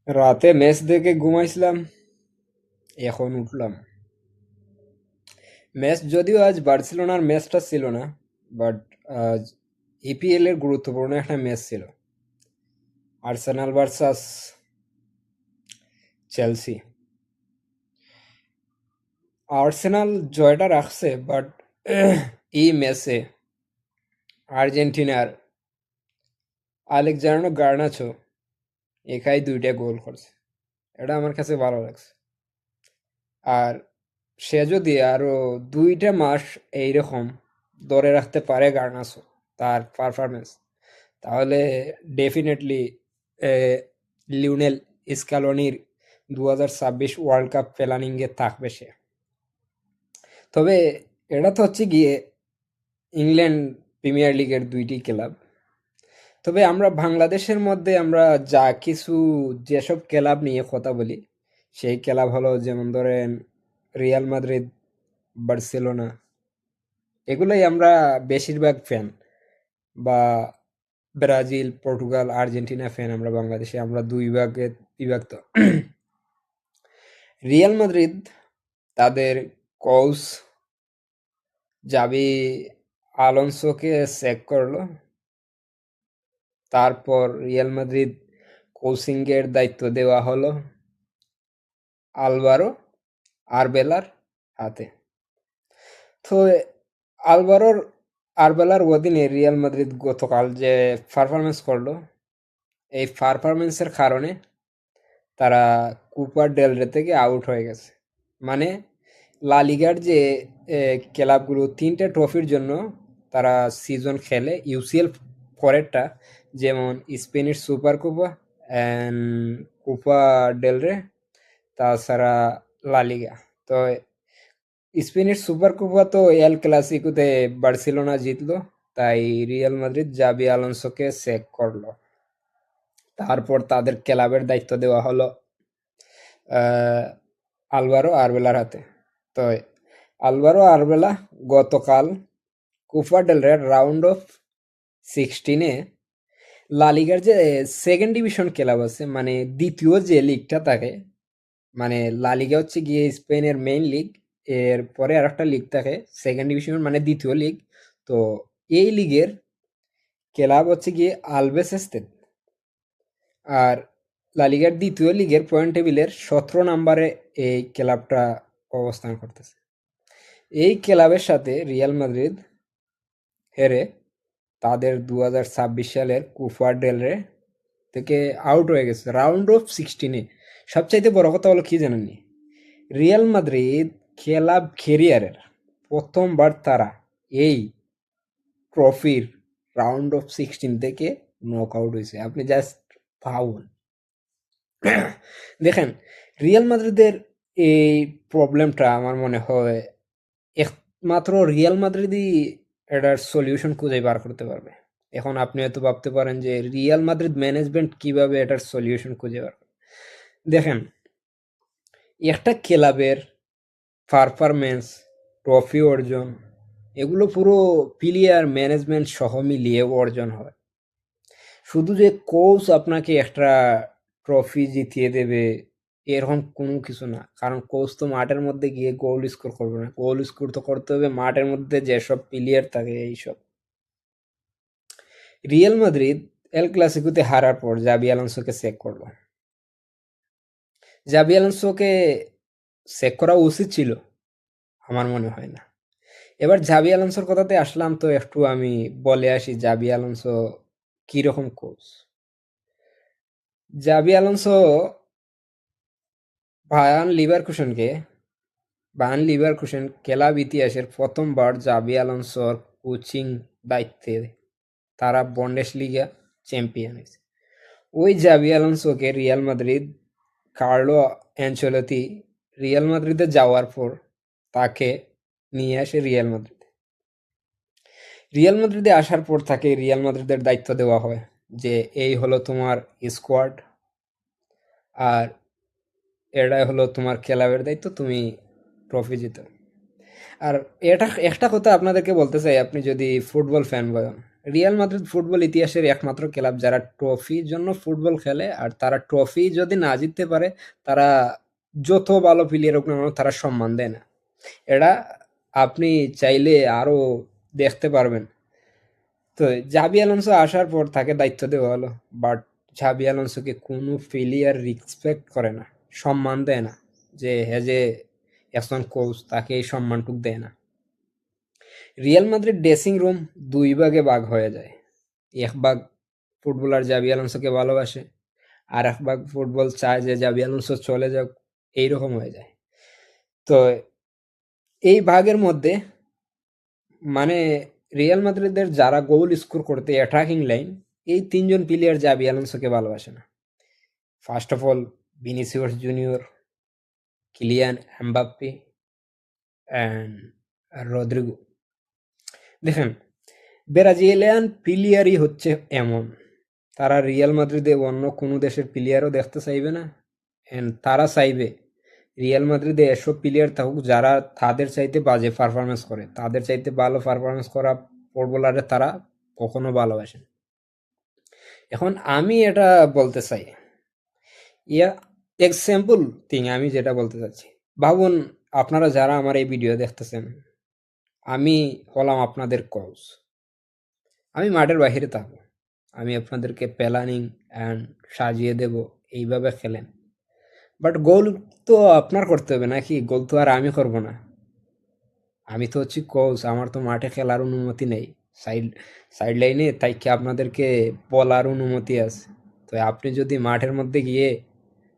রাতে ম্যাচ দেখে ঘুমাইছিলাম, এখন উঠলাম। ম্যাচ যদিও আজ বার্সেলোনার ম্যাচটা ছিল না, বাট আজ ইপিএল এর গুরুত্বপূর্ণ একটা ম্যাচ ছিল। Arsenal versus Chelsea. আর্সেনাল জয়টা রাখছে, বাট এই ম্যাচে আর্জেন্টিনার আলেকজান্ডার গার্নাচো একাই 2টা গোল করছে। এটা আমার কাছে ভালো লাগছে। আর সে যদি আরো 2টা মাস এইরকম ধরে রাখতে পারে গার্নাচো, তার পারফরমেন্স, তাহলে ডেফিনেটলি লিওনেল স্ক্যালোনির 2026 ওয়ার্ল্ড কাপ প্ল্যানিংয়ে থাকবে সে। তবে এটা তো হচ্ছে গিয়ে ইংল্যান্ড প্রিমিয়ার লিগের 2টি ক্লাব। তবে আমরা বাংলাদেশের মধ্যে আমরা যা কিছু যেসব ক্লাব নিয়ে কথা বলি, সেই ক্লাব হলো যেমন ধরেন রিয়াল মাদ্রিদ, বার্সেলোনা, এগুলোই আমরা বেশিরভাগ ফ্যান। বা ব্রাজিল, পর্তুগাল, আর্জেন্টিনা ফ্যান আমরা বাংলাদেশে, আমরা দুই ভাগে বিভক্ত। রিয়াল মাদ্রিদ তাদের কোচ জাবি আলোনসোকে চেক করলো। তারপর রিয়াল মাদ্রিদ কোচিংয়ের দায়িত্ব দেওয়া হলো আলভারো আরবেলার হাতে। তো আলভারোর আরবেলার অধীনে রিয়াল মাদ্রিদ গতকাল যে পারফরমেন্স করলো, এই পারফরমেন্সের কারণে তারা কুপার ডেল রে থেকে আউট হয়ে গেছে। মানে লা লিগার যে ক্লাবগুলো 3টে ট্রফির জন্য তারা সিজন খেলে, ইউসিএল পরেরটা, যেমন স্পেনের সুপার কুপা অ্যান্ড কুপা ডেল রে, তাছাড়া লা লিগা। তো স্পেনের সুপার কুপা তো এল ক্লাসিকোতে বার্সেলোনা জিতলো, তাই রিয়াল মাদ্রিদ জাবি আলোনসোকে চেক করলো। তারপর তাদের ক্লাবের দায়িত্ব দেওয়া হলো আহ, আলভারো আরবেলার হাতে। তো আলভারো আরবেলা গতকাল কুপা ডেল রে রাউন্ড অফ 16-এ লা লিগার যে সেকেন্ড ডিভিশন ক্লাব আছে, মানে দ্বিতীয় যে লিগটা থাকে, মানে লা লিগা হচ্ছে গিয়ে স্পেনের মেইন লিগ, এর পরে আর একটা লিগ থাকে সেকেন্ড ডিভিশন, মানে দ্বিতীয় লিগ। তো এই লিগের ক্লাব হচ্ছে গিয়ে আলবেস এস্তেদ। আর লা লিগার দ্বিতীয় লিগের পয়েন্ট টেবিলের 17 নম্বরে এই ক্লাবটা অবস্থান করতেছে। এই ক্লাবের সাথে রিয়াল মাদ্রিদ হেরে তাদের 2026 সালের কুফা ডেল রে থেকে আউট হয়ে গেছে রাউন্ড অফ 16-এ। সবচাইতে বড় কথা হলো কি জানেননি, রিয়াল মাদ্রিদ ক্লাব ক্যারিয়ারের প্রথমবার তারা এই ট্রফির রাউন্ড অফ 16 থেকে নক আউট হয়েছে। আপনি জাস্ট ভাবুন। দেখেন, রিয়াল মাদ্রিদের এই প্রবলেমটা আমার মনে হয় একমাত্র রিয়াল মাদ্রিদই এটার সলিউশন খুঁজে বার করতে পারবে। এখন আপনি হয়তো ভাবতে পারেন যে রিয়াল মাদ্রিদ ম্যানেজমেন্ট কিভাবে এটার সলিউশন খুঁজে বার করবে। দেখেন, একটা ক্লাবের পারফরমেন্স, ট্রফি অর্জন, এগুলো পুরো প্লেয়ার ম্যানেজমেন্ট সহ মিলিয়ে অর্জন হয়। শুধু যে কোচ আপনাকে একটা ট্রফি জিতিয়ে দেবে এরকম কোনো কিছু না। কারণ কোচ তো মাঠের মধ্যে গিয়ে গোল স্কোর করবে না, গোল স্কোর তো করতে হবে মাঠের মধ্যে যেসব প্লেয়ার থাকে এইসব। রিয়াল মাদ্রিদ এল ক্লাসিকোতে হারার পর জাবি আলোনসোকে চেক করলো। জাবি আলোনসোকে চেক করা উচিত ছিল, আমার মনে হয় না। এবার জাবি আলোনসোর কথাতে আসলাম, তো একটু আমি বলে আসি জাবি আলোনসো কিরকম কোচ। জাবি আলোনসো বায়ার্ন লিভারকুসেনকে বায়ার্ন লিভারকুসেন ক্লাব ইতিহাসের প্রথমবার জাবি আলোনসোর কোচিং দায়িত্বে তারা বুন্ডেসলিগা চ্যাম্পিয়ন হয়েছে। ওই জাবি আলোনসোকে রিয়াল মাদ্রিদ, কার্লো অ্যানচেলতি রিয়াল মাদ্রিদে যাওয়ার পর তাকে নিয়ে আসে রিয়াল মাদ্রিদে। রিয়াল মাদ্রিদে আসার পর তাকে রিয়াল মাদ্রিদের দায়িত্ব দেওয়া হয় যে এই হলো তোমার স্কোয়াড, আর এটাই হলো তোমার ক্লাবের দায়িত্ব, তুমি ট্রফি জিতো। আর এটা একটা কথা আপনাদেরকে বলতে চাই, আপনি যদি ফুটবল ফ্যান বলেন, রিয়াল মাদ্রিদ ফুটবল ইতিহাসের একমাত্র ক্লাব যারা ট্রফির জন্য ফুটবল খেলে, আর তারা ট্রফি যদি না জিততে পারে তারা যত ভালো প্লেয়ার হোক না কেন তারা সম্মান দেয় না। এটা আপনি চাইলে আরো দেখতে পারবেন। তো জাবি আলোনসো আসার পর তাকে দায়িত্ব দেওয়া হলো, বাট জাবি আলোনসোকে কোনো প্লেয়ার রেসপেক্ট করে না, সম্মান দেয় না, যে হ্যাঁ যে একজন কোচ তাকে এই সম্মানটুক দেয় না। রিয়াল মাদ্রিদ ড্রেসিং রুম দুই ভাগে ভাগ হয়ে যায়। এক ভাগ ফুটবলার জাবি আলোনসোকে ভালোবাসে, আর এক ভাগ ফুটবল চায় যে জাবি আলোনসো চলে যাক, এইরকম হয়ে যায়। তো এই ভাগের মধ্যে মানে রিয়াল মাদ্রিদের যারা গোল স্কোর করতে অ্যাটাকিং লাইন, এই তিনজন প্লেয়ার জাবি আলোনসোকে ভালোবাসে না। First of all Vinicius Junior, Kylian Mbappe and Rodrygo. দেখেন, ব্রাজিলিয়ান প্লেয়ারই হচ্ছে এমন, তারা রিয়াল মাদ্রিদে অন্য কোনো দেশের প্লেয়ারও দেখতে চাইবে না, অ্যান্ড তারা চাইবে রিয়াল মাদ্রিদে এসব প্লেয়ার থাকুক যারা তাদের চাইতে বাজে পারফরমেন্স করে, তাদের চাইতে ভালো পারফরমেন্স করা ফুটবলারে তারা কখনো ভালোবাসেন। এখন আমি এটা বলতে চাই, ইয়া এক্সাম্পল থিং আমি যেটা বলতে চাচ্ছি, ভাবুন আপনারা যারা আমার এই ভিডিও দেখতেছেন, আমি হলাম আপনাদের কোচ, আমি মাঠের বাইরে থাকবো, আমি আপনাদেরকে প্ল্যানিং অ্যান্ড সাজিয়ে দেব এইভাবে খেলেন, বাট গোল তো আপনার করতে হবে নাকি? গোল তো আর আমি করব না, আমি তো হচ্ছি কোচ, আমার তো মাঠে খেলার অনুমতি নেই, সাইড সাইড লাইনে তাই কি আপনাদেরকে বলার অনুমতি আছে। তো আপনি যদি মাঠের মধ্যে গিয়ে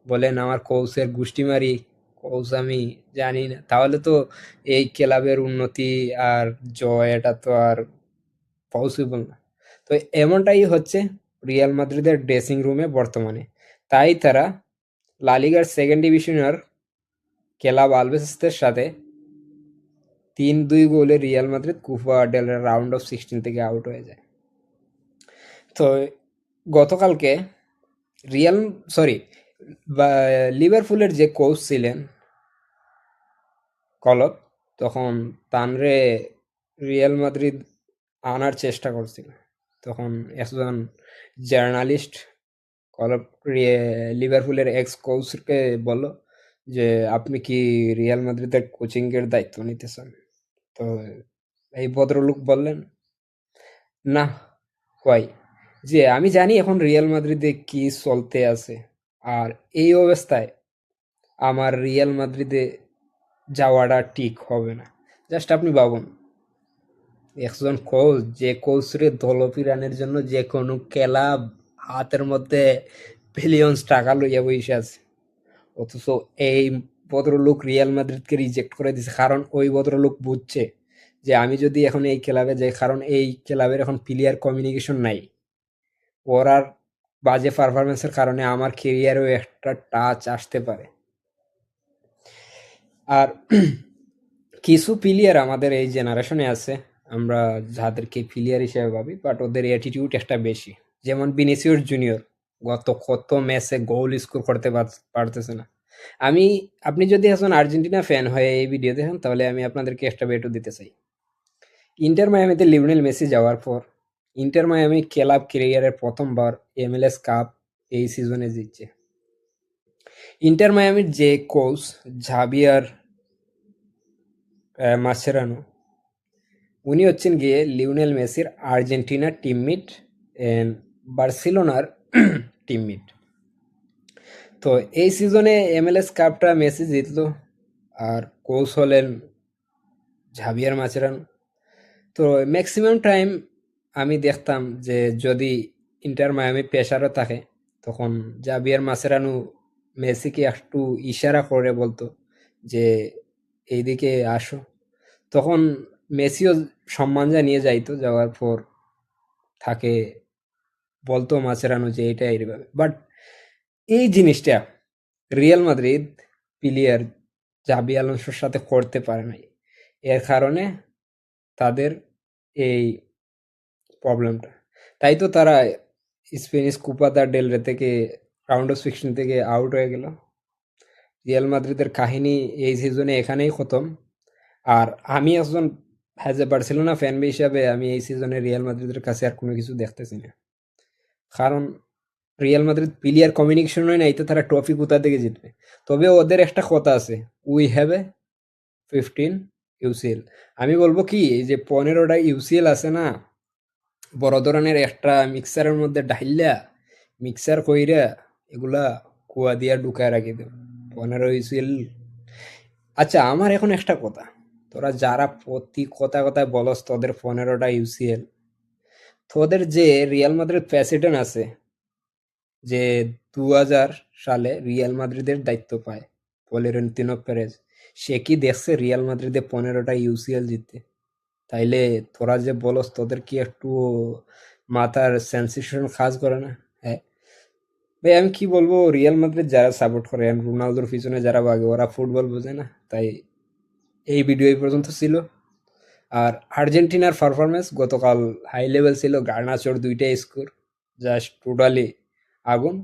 বলেন আমার কোচের গুষ্টি মারি, কোচ আমি জানি না, তাহলে তো এই ক্লাবের উন্নতি আর জয় এটা তো আর পসিবল না। তো এমনটাই হচ্ছে রিয়াল মাদ্রিদের ড্রেসিং রুমে বর্তমানে। তাই তারা লা লিগার সেকেন্ড ডিভিশনের ক্লাব আলভেসের সাথে 3-2 গোলে Real Madrid Copa del round of 16 থেকে আউট হয়ে যায়। তো গতকালকে রিয়াল সরি লিভারপুলের যে কোচ ছিলেন কলপ, তখন তানরে রিয়াল মাদ্রিদ আনার চেষ্টা করছিল। তখন একজন জার্নালিস্ট কলপ লিভারপুলের এক্স কোচকে বলল যে আপনি কি রিয়াল মাদ্রিদের কোচিংয়ের দায়িত্ব নিতে চান? তো এই ভদ্রলোক বললেন না, হোয়াই, যে আমি জানি এখন রিয়াল মাদ্রিদে কি চলতে আছে, আর এই অবস্থায় আমার রিয়াল মাদ্রিদে যাওয়াটা ঠিক হবে না। জাস্ট আপনি ভাবুন, একজন কোচ, যে কোচরে দলপিরানের জন্য যে কোনো ক্লাব হাতের মধ্যে বিলিয়ন্স টাকা লইয়া বসে আছে, অথচ এই ভদ্রলোক রিয়াল মাদ্রিদকে রিজেক্ট করে দিছে, কারণ ওই ভদ্রলোক বুঝছে যে আমি যদি এখন এই ক্লাবে যাই, কারণ এই ক্লাবের এখন প্লেয়ার কমিউনিকেশন নাই, ওর বাজে পারফরমেন্সের কারণে আমার কেরিয়ারেও একটা টাচ আসতে পারে। আর কিছু প্লেয়ার আমাদের এই জেনারেশনে আছে, আমরা যাদেরকে প্লেয়ার হিসেবে ভাবি, বাট ওদের অ্যাটিটিউড একটা বেশি। যেমন ভিনিসিয়াস জুনিয়র কত ম্যাচে গোল স্কোর করতে পারতেছে না। আমি আপনি যদি এখন আর্জেন্টিনা ফ্যান হয়ে এই ভিডিও দেখেন, তাহলে আমি আপনাদেরকে একটা বেটও দিতে চাই। ইন্টার মায়ামিতে লিওনেল মেসি যাওয়ার পর ইন্টার মায়ামি ক্লাব ক্যারিয়ারের প্রথমবার MLS কাপ এই সিজনে জিতছে। ইন্টার মায়ামির যে কোচ জাভিয়ার মাসেরানো, উনি হচ্ছেন গিয়ে লিওনেল মেসির আর্জেন্টিনার টিমমেট এন্ড বার্সেলোনার টিমমেট। তো এই সিজনে MLS কাপটা মেসি জিতলো, আর কোচ হলেন জাভিয়ার মাসেরানো। তো ম্যাক্সিমাম টাইম আমি দেখতাম যে যদি ইন্টার মায়ামি প্রেসারও থাকে, তখন জাভিয়ার মাসেরানো মেসিকে একটু ইশারা করে বলতো যে এইদিকে আসো, তখন মেসিও সম্মান জানিয়ে যাইতো, যাওয়ার পর তাকে বলতো মাচেরানো যে এটা এইভাবে। বাট এই জিনিসটা রিয়াল মাদ্রিদ প্লেয়ার জাবি আলোনসোর সাথে করতে পারে নাই, এর কারণে তাদের এই প্রবলেমটা। তাই তো তারা স্পেনিশ কুপা দা ডেল রে থেকে রাউন্ড অফ 16 থেকে আউট হয়ে গেল। রিয়াল মাদ্রিদের কাহিনী এই সিজনে এখানেই খতম। আর আমি একজন অ্যাজ এ বার্সেলোনা ফ্যান হিসাবে আমি এই সিজনে রিয়াল মাদ্রিদের কাছে আর কোনো কিছু দেখতেছি না। কারণ রিয়াল মাদ্রিদ প্লেয়ার কমিউনিকেশন হয় না, এতে তারা ট্রফি কোথা থেকে জিতবে। তবে ওদের একটা কথা আছে, উই হ্যাভ এ 15 ইউসিএল। আমি বলবো কি, এই যে 15টা ইউসিএল আছে না, বড় ধরনের একটা মিক্সারের মধ্যে ঢাইলা মিক্সার কইরা এগুলা কুয়া দিয়া ঢুকায় রাখি দেব। 15 ইউসিএল। আচ্ছা, আমার এখন একটা কথা, তোরা যারা প্রতি কথা কথায় বলস তোদের 15টা ইউসিএল, তোদের যে রিয়াল মাদ্রিদ প্রেসিডেন্ট আছে, যে 2000 সালে রিয়াল মাদ্রিদের দায়িত্ব পায়, ফ্লোরেন্তিনো পেরেজ, সে কি দেখছে রিয়াল মাদ্রিদে 15টা ইউসিএল জিততে? তাইলে তোরা যে বলস তোদের কি একটু মাথার সেন্সেশন কাজ করে না? হ্যাঁ ভাই, আমি কি বলবো, রিয়াল মাদ্রিদ যারা সাপোর্ট করে রোনালদোর পিছনে যারা ভাগে ওরা ফুটবল বোঝে না। তাই এই ভিডিও এই পর্যন্ত ছিল। আর আর্জেন্টিনার পারফরমেন্স গতকাল হাই লেভেল ছিল, গার্নাচোর 2টা স্কোর, জাস্ট টোটালি আগুন।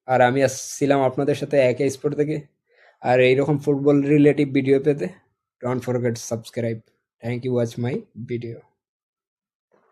আর আমি আসছিলাম আপনাদের সাথে একে স্পোর্ট থেকে। আর এইরকম ফুটবল রিলেটিভ ভিডিও পেতে don't forget subscribe. Thank you watch my video.